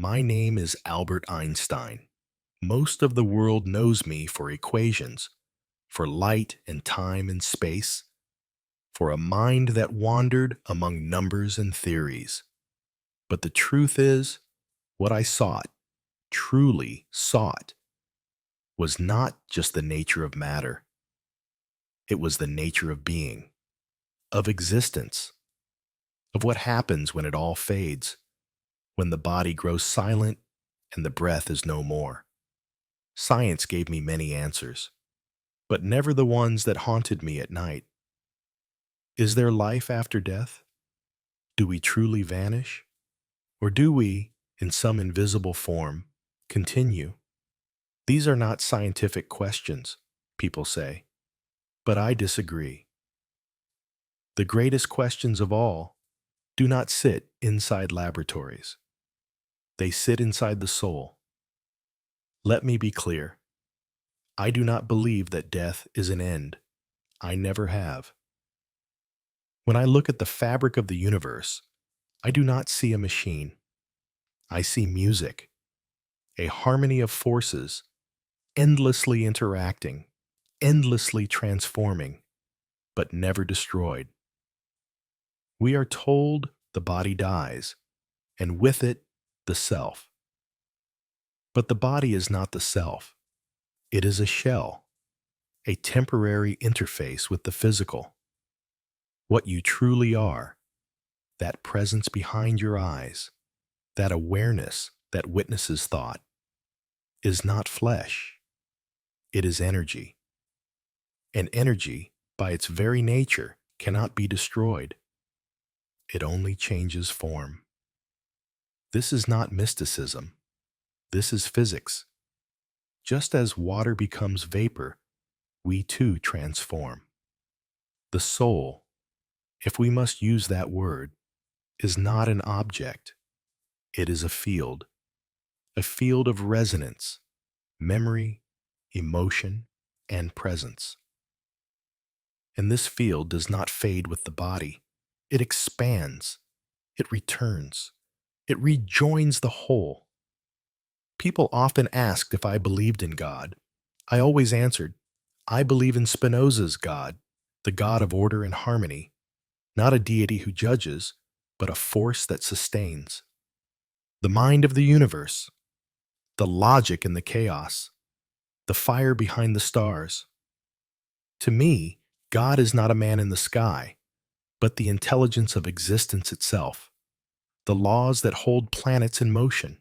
My name is Albert Einstein. Most of the world knows me for equations, for light and time and space, for a mind that wandered among numbers and theories. But the truth is, what I sought, truly sought, was not just the nature of matter. It was the nature of being, of existence, of what happens when it all fades, when the body grows silent and the breath is no more. Science gave me many answers, but never the ones that haunted me at night. Is there life after death? Do we truly vanish? Or do we, in some invisible form, continue? These are not scientific questions, people say, but I disagree. The greatest questions of all do not sit inside laboratories. They sit inside the soul. Let me be clear. I do not believe that death is an end. I never have. When I look at the fabric of the universe, I do not see a machine. I see music, a harmony of forces, endlessly interacting, endlessly transforming, but never destroyed. We are told the body dies, and with it, the self. But the body is not the self. It is a shell, a temporary interface with the physical. What you truly are, that presence behind your eyes, that awareness that witnesses thought, is not flesh. It is energy. And energy, by its very nature, cannot be destroyed. It only changes form. This is not mysticism. This is physics. Just as water becomes vapor, we too transform. The soul, if we must use that word, is not an object. It is a field of resonance, memory, emotion, and presence. And this field does not fade with the body. It expands. It returns. It rejoins the whole. People often asked if I believed in God. I always answered, I believe in Spinoza's God, the God of order and harmony, not a deity who judges, but a force that sustains. The mind of the universe, the logic in the chaos, the fire behind the stars. To me, God is not a man in the sky, but the intelligence of existence itself, the laws that hold planets in motion,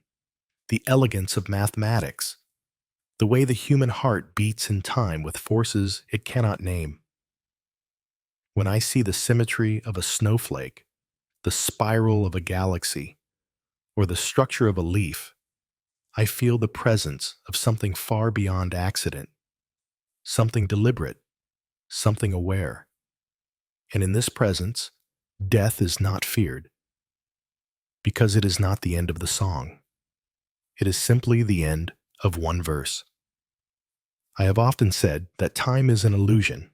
the elegance of mathematics, the way the human heart beats in time with forces it cannot name. When I see the symmetry of a snowflake, the spiral of a galaxy, or the structure of a leaf, I feel the presence of something far beyond accident, something deliberate, something aware. And in this presence, death is not feared, because it is not the end of the song. It is simply the end of one verse. I have often said that time is an illusion,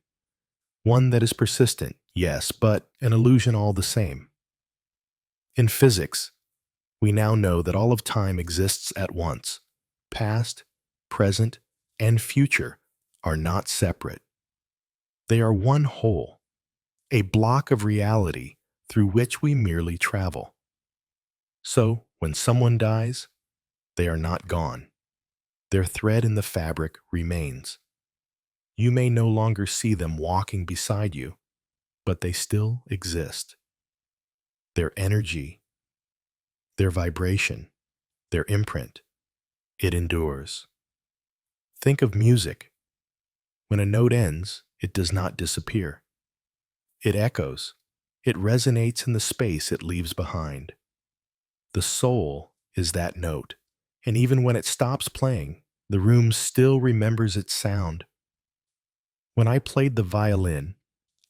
one that is persistent, yes, but an illusion all the same. In physics, we now know that all of time exists at once. Past, present, and future are not separate. They are one whole, a block of reality through which we merely travel. So, when someone dies, they are not gone. Their thread in the fabric remains. You may no longer see them walking beside you, but they still exist. Their energy, their vibration, their imprint, it endures. Think of music. When a note ends, it does not disappear. It echoes. It resonates in the space it leaves behind. The soul is that note, and even when it stops playing, the room still remembers its sound. When I played the violin,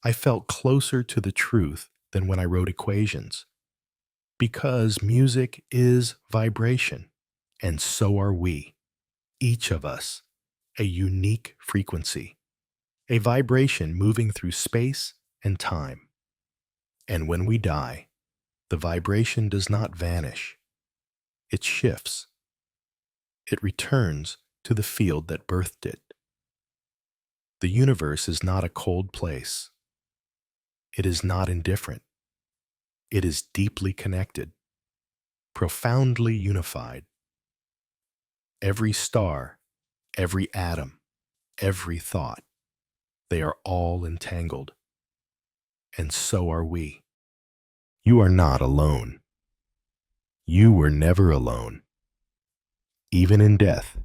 I felt closer to the truth than when I wrote equations. Because music is vibration, and so are we, each of us, a unique frequency, a vibration moving through space and time. And when we die, the vibration does not vanish. it shifts. It returns to the field that birthed it. The universe is not a cold place. It is not indifferent. It is deeply connected, profoundly unified. Every star, every atom, every thought, they are all entangled. And so are we. You are not alone. You were never alone. Even in death,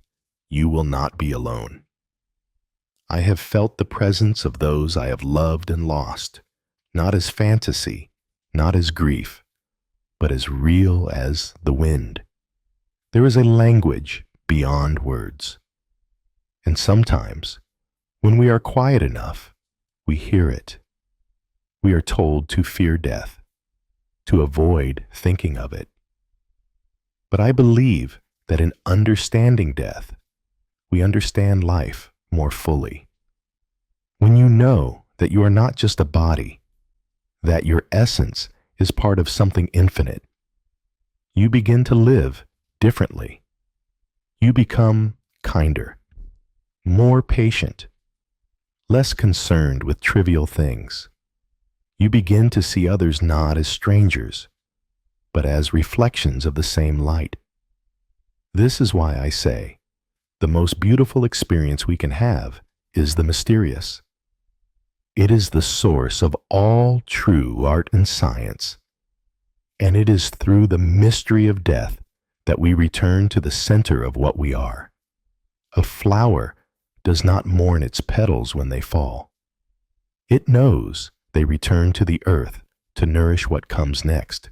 you will not be alone. I have felt the presence of those I have loved and lost, not as fantasy, not as grief, but as real as the wind. There is a language beyond words. And sometimes, when we are quiet enough, we hear it. We are told to fear death, to avoid thinking of it. But I believe that in understanding death, we understand life more fully. When you know that you are not just a body, that your essence is part of something infinite, you begin to live differently. You become kinder, more patient, less concerned with trivial things. You begin to see others not as strangers, but as reflections of the same light. This is why I say, the most beautiful experience we can have is the mysterious. It is the source of all true art and science, and it is through the mystery of death that we return to the center of what we are. A flower does not mourn its petals when they fall. It knows they return to the earth to nourish what comes next.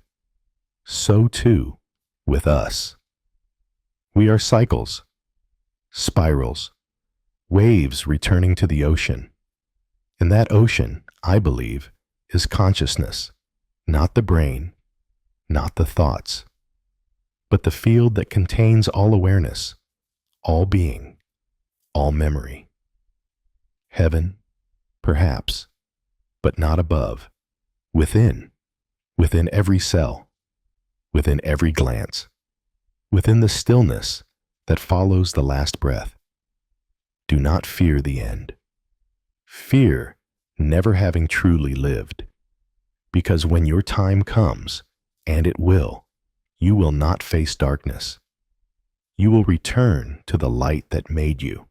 So too with us. We are cycles, spirals, waves returning to the ocean. And that ocean, I believe, is consciousness, not the brain, not the thoughts, but the field that contains all awareness, all being, all memory. Heaven, perhaps, but not above, within every cell, within every glance, within the stillness that follows the last breath. Do not fear the end. Fear never having truly lived, because when your time comes, and it will, you will not face darkness. You will return to the light that made you.